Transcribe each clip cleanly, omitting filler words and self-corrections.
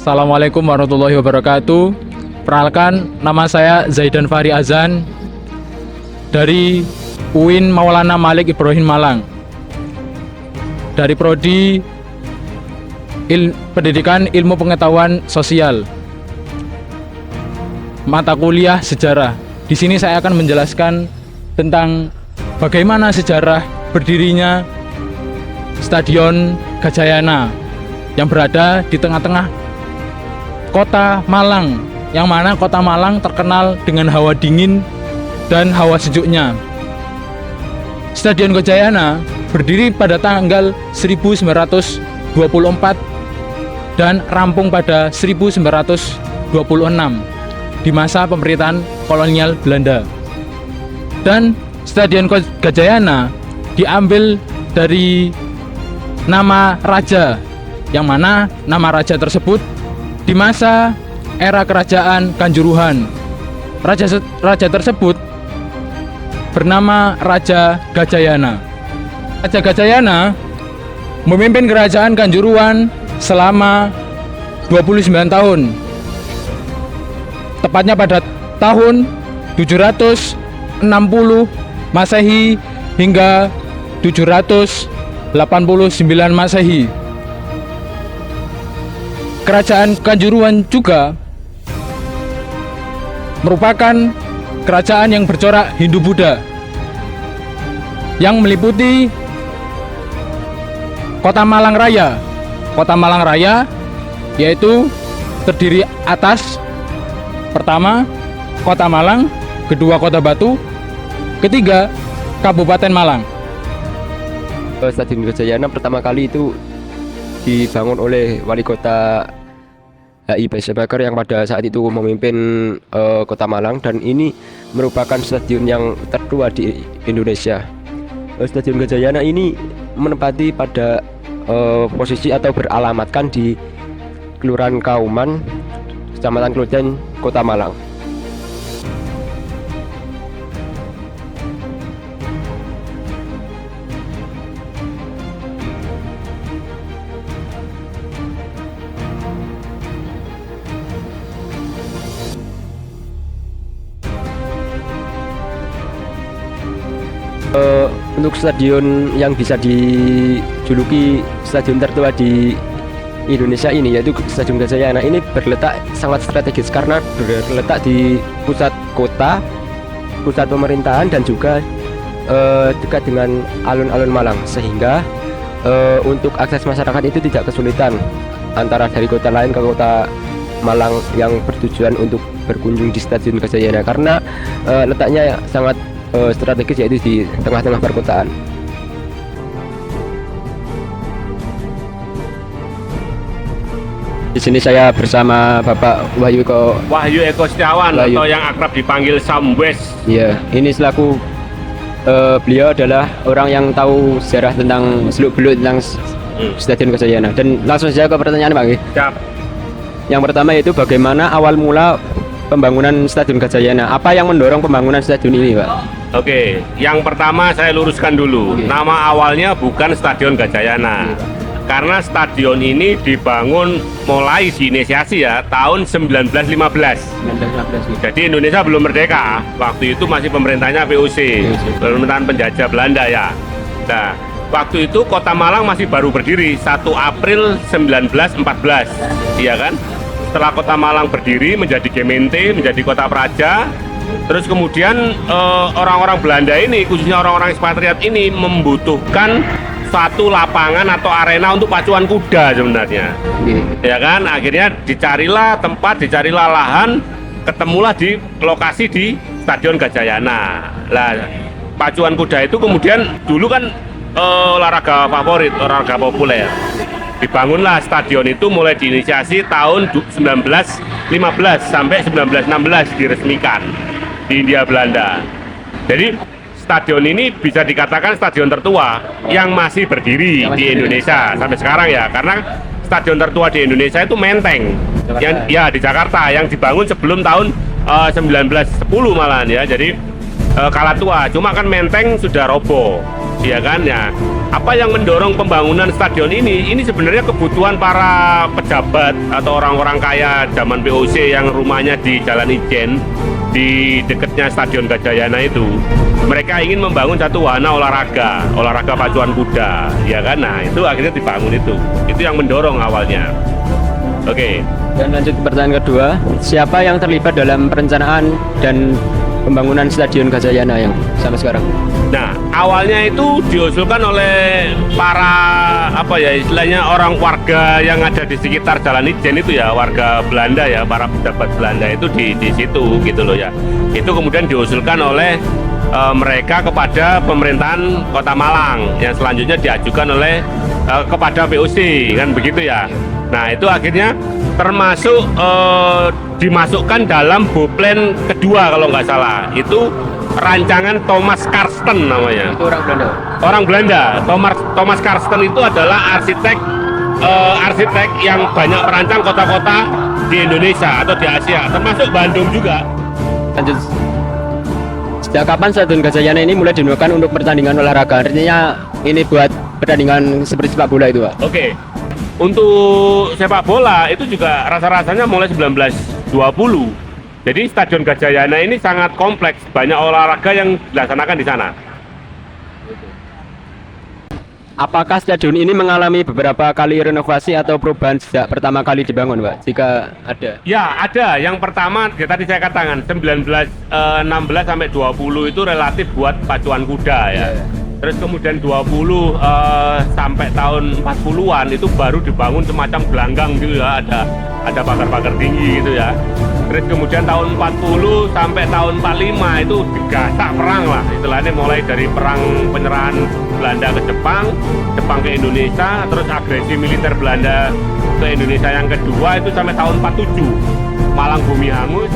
Assalamualaikum warahmatullahi wabarakatuh. Perkenalkan, nama saya Zaidan Fahri Azan dari UIN Maulana Malik Ibrahim Malang, dari Prodi Pendidikan Ilmu Pengetahuan Sosial, mata kuliah sejarah. Di sini saya akan menjelaskan tentang bagaimana sejarah berdirinya Stadion Gajayana yang berada di tengah-tengah Kota Malang, yang mana Kota Malang terkenal dengan hawa dingin dan hawa sejuknya. Stadion Gajayana berdiri pada tanggal 1924 dan rampung pada 1926 di masa pemerintahan kolonial Belanda. Dan Stadion Gajayana diambil dari nama raja, yang mana nama raja tersebut di masa era kerajaan Kanjuruhan. Raja tersebut bernama Raja Gajayana. Raja Gajayana memimpin kerajaan Kanjuruhan selama 29 tahun. Tepatnya pada tahun 760 Masehi hingga 789 Masehi. Kerajaan Kanjuruhan juga merupakan kerajaan yang bercorak Hindu-Buddha, yang meliputi Kota Malang Raya. Kota Malang Raya yaitu terdiri atas pertama Kota Malang, kedua Kota Batu, ketiga Kabupaten Malang. Stadion Gajayana pertama kali itu dibangun oleh Wali Kota HI Bakar yang pada saat itu memimpin Kota Malang, dan ini merupakan stadion yang tertua di Indonesia. Stadion Gajayana ini menempati pada posisi atau beralamatkan di Kelurahan Kauman, Kecamatan Klojen, Kota Malang. Untuk stadion yang bisa dijuluki stadion tertua di Indonesia ini, yaitu Stadion Gajayana, ini berletak sangat strategis karena berletak di pusat kota, pusat pemerintahan, dan juga dekat dengan alun-alun Malang, sehingga untuk akses masyarakat itu tidak kesulitan antara dari kota lain ke kota Malang yang bertujuan untuk berkunjung di Stadion Gajayana, karena letaknya sangat strategis, yaitu di tengah-tengah perkotaan. Di sini saya bersama Bapak Wahyu Eko Setiawan, atau yang akrab dipanggil Samwes. Iya, ini selaku beliau adalah orang yang tahu sejarah tentang seluk-beluk tentang Stadion Gajayana. Dan langsung saja ke pertanyaan, Pak. Siap. Yang pertama yaitu bagaimana awal mula pembangunan Stadion Gajayana? Apa yang mendorong pembangunan stadion ini, Pak? Oke, yang pertama saya luruskan dulu. Nama awalnya bukan Stadion Gajayana. Karena stadion ini dibangun mulai diinisiasi ya tahun 1915. Jadi Indonesia belum merdeka. Waktu itu masih pemerintahnya VOC, pemerintahan penjajah Belanda ya. Nah, waktu itu Kota Malang masih baru berdiri 1 April 1914. Iya kan? Setelah Kota Malang berdiri menjadi Gemeente, menjadi kota praja. Terus kemudian orang-orang Belanda ini, khususnya orang-orang ekspatriat ini, membutuhkan satu lapangan atau arena untuk pacuan kuda sebenarnya. Ya kan, akhirnya dicarilah tempat, dicarilah lahan, ketemulah di lokasi di Stadion Gajayana. Lah, pacuan kuda itu kemudian dulu kan olahraga favorit, olahraga populer. Dibangunlah stadion itu mulai diinisiasi tahun 1915 sampai 1916 diresmikan di Hindia Belanda. Jadi stadion ini bisa dikatakan stadion tertua yang masih berdiri di Indonesia sampai sekarang ya, karena stadion tertua di Indonesia itu Menteng, yang ya di Jakarta, yang dibangun sebelum tahun 1910 malahan ya. Jadi kalah tua, cuma kan Menteng sudah roboh, ya kan ya. Apa yang mendorong pembangunan stadion ini? Ini sebenarnya kebutuhan para pejabat atau orang-orang kaya zaman VOC yang rumahnya di Jalan Ijen, di dekatnya Stadion Gajayana itu. Mereka ingin membangun satu wahana olahraga pacuan kuda, ya kan? Nah, itu akhirnya dibangun itu. Itu yang mendorong awalnya. Oke. Dan lanjut ke pertanyaan kedua, siapa yang terlibat dalam perencanaan dan pembangunan Stadion Gajayana yang sampai sekarang? Nah, awalnya itu diusulkan oleh para istilahnya orang warga yang ada di sekitar Jalan Ijen itu ya, warga Belanda ya, para pejabat Belanda itu di situ gitu loh ya. Itu kemudian diusulkan oleh mereka kepada pemerintahan Kota Malang, yang selanjutnya diajukan oleh kepada VOC kan begitu ya. Nah, itu akhirnya termasuk dimasukkan dalam Boplen kedua kalau nggak salah. Itu rancangan Thomas Karsten namanya. Itu orang Belanda. Orang Belanda. Thomas Karsten itu adalah arsitek yang banyak merancang kota-kota di Indonesia atau di Asia, termasuk Bandung juga. Lanjut. Sejak kapan Stadion Gajayana ini mulai digunakan untuk pertandingan olahraga? Artinya ini buat pertandingan seperti sepak bola itu, Pak? Oke. Untuk sepak bola itu juga rasa-rasanya mulai 1920. Jadi Stadion Gajayana ini sangat kompleks, banyak olahraga yang dilaksanakan di sana. Apakah stadion ini mengalami beberapa kali renovasi atau perubahan sejak pertama kali dibangun, Pak? Jika ada. Ya, ada. Yang pertama, ya, tadi saya katakan 1916 sampai 20 itu relatif buat pacuan kuda ya. Terus kemudian 20 sampai tahun 40-an itu baru dibangun semacam gelanggang gitu ya, ada pagar-pagar tinggi gitu ya. Terus kemudian tahun 40 sampai tahun 45 itu digasak perang lah, istilahnya mulai dari perang penyerahan Belanda ke Jepang, Jepang ke Indonesia, terus agresi militer Belanda ke Indonesia yang kedua itu sampai tahun 47, Malang bumi hangus.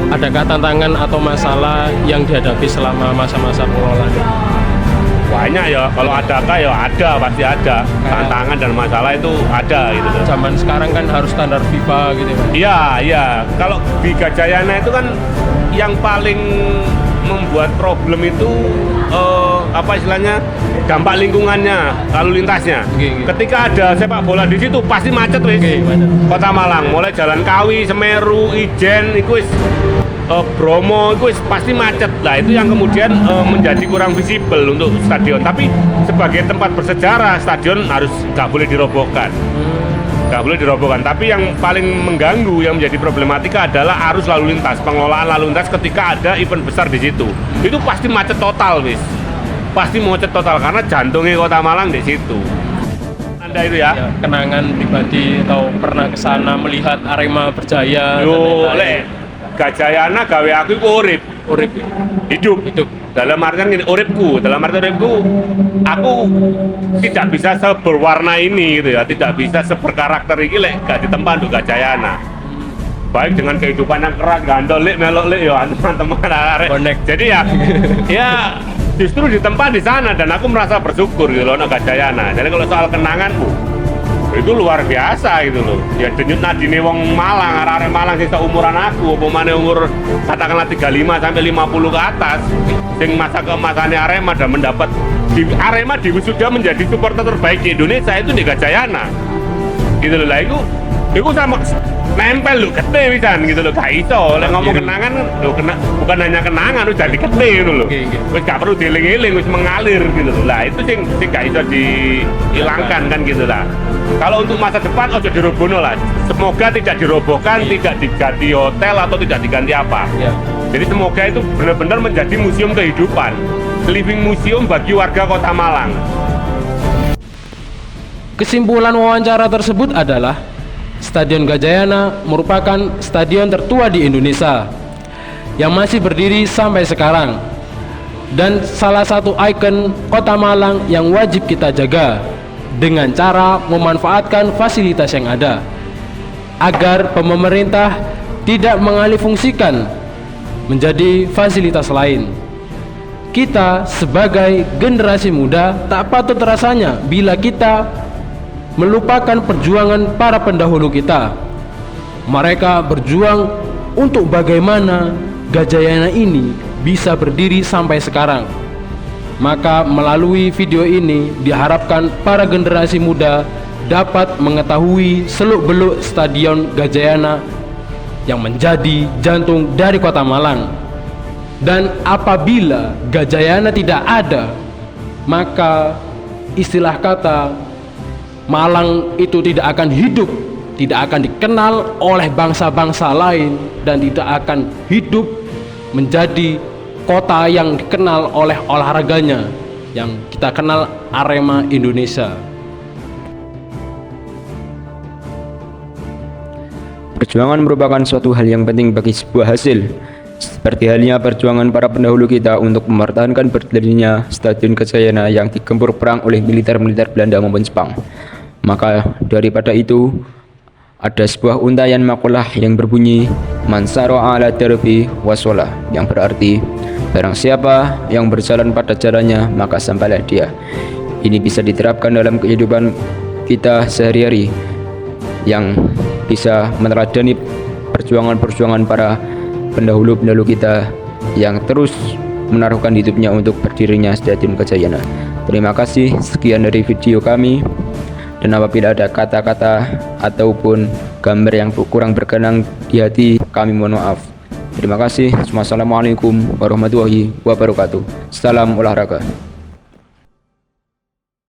Adakah tantangan atau masalah yang dihadapi selama masa-masa pengelolaan? Banyak ya, kalau adakah ya ada, pasti ada. Tantangan dan masalah itu ada gitu. Zaman sekarang kan harus standar FIFA gitu Pak. Iya, iya. Kalau di Gajayana itu kan yang paling membuat problem itu apa istilahnya, dampak lingkungannya, lalu lintasnya. Ketika ada sepak bola di situ pasti macet wis. Kota Malang, mulai Jalan Kawi, Semeru, Ijen, itu wis Bromo, itu wis pasti macet. Nah, itu yang kemudian menjadi kurang visible untuk stadion. Tapi sebagai tempat bersejarah, stadion harus nggak boleh dirobohkan. Nggak boleh dirobohkan, tapi yang paling mengganggu, yang menjadi problematika adalah arus lalu lintas, pengelolaan lalu lintas ketika ada event besar di situ. Itu pasti macet total, wis. Pasti macet total karena jantungnya Kota Malang di situ. Anda itu ya? Kenangan pribadi atau pernah ke sana melihat Arema berjaya? Yo, le, Gajayana gawe aku iku urip hidup. Dalam artian gini, uripku aku tidak bisa seberwarna ini gitu ya, tidak bisa seberkarakter ini lek gak ditempa untuk Gajayana. Baik dengan kehidupan yang keras, gandol lek melok lek ya teman-teman arek. Jadi ya justru ditempa di sana dan aku merasa bersyukur gitu loh untuk Gajayana. Jadi kalau soal kenanganku itu luar biasa gitu loh. Ya denyut nadine wong Malang, arek Malang sing seumuran aku, apa maneh umur katakanlah 35 sampai 50 ke atas, sing masa keemasannya Arema dan mendapat Arema sudah menjadi supporter terbaik di Indonesia itu di Gajayana. Gitu loh. Lah itu Iku sama nempel lho gede pisan gitu lho, gak iso. Lek ngomong kenangan lho bukan hanya kenangan wis jadi gede ngono lho. Wis gak perlu dieling-eling, wis mengalir gitu lho. Lah itu sing gak iso dihilangkan kan gitu lah. Kalau untuk masa depan ojo dirobohno lah. Semoga tidak dirobohkan, tidak diganti hotel atau tidak diganti apa. Jadi semoga itu benar-benar menjadi museum kehidupan, living museum bagi warga Kota Malang. Kesimpulan wawancara tersebut adalah Stadion Gajayana merupakan stadion tertua di Indonesia yang masih berdiri sampai sekarang dan salah satu ikon Kota Malang yang wajib kita jaga dengan cara memanfaatkan fasilitas yang ada agar pemerintah tidak mengalihfungsikan menjadi fasilitas lain. Kita sebagai generasi muda tak patut rasanya bila kita melupakan perjuangan para pendahulu kita. Mereka berjuang untuk bagaimana Gajayana ini bisa berdiri sampai sekarang. Maka melalui video ini diharapkan para generasi muda dapat mengetahui seluk-beluk Stadion Gajayana yang menjadi jantung dari Kota Malang. Dan apabila Gajayana tidak ada, maka istilah kata Malang itu tidak akan hidup, tidak akan dikenal oleh bangsa-bangsa lain, dan tidak akan hidup menjadi kota yang dikenal oleh olahraganya yang kita kenal Arema Indonesia. Perjuangan merupakan suatu hal yang penting bagi sebuah hasil. Seperti halnya perjuangan para pendahulu kita untuk mempertahankan berdirinya Stadion Gajayana yang digempur perang oleh militer-militer Belanda maupun Jepang. Maka daripada itu ada sebuah untayan makalah yang berbunyi Man sara ala darbi wasola, yang berarti barang siapa yang berjalan pada jalannya maka sampailah dia. Ini bisa diterapkan dalam kehidupan kita sehari-hari yang bisa meneladani perjuangan-perjuangan para pendahulu-pendahulu kita yang terus menaruhkan hidupnya untuk berdirinya Stadion Gajayana. Terima kasih, sekian dari video kami. Dan apabila ada kata-kata ataupun gambar yang kurang berkenan di hati, kami mohon maaf. Terima kasih. Wassalamualaikum warahmatullahi wabarakatuh. Salam olahraga.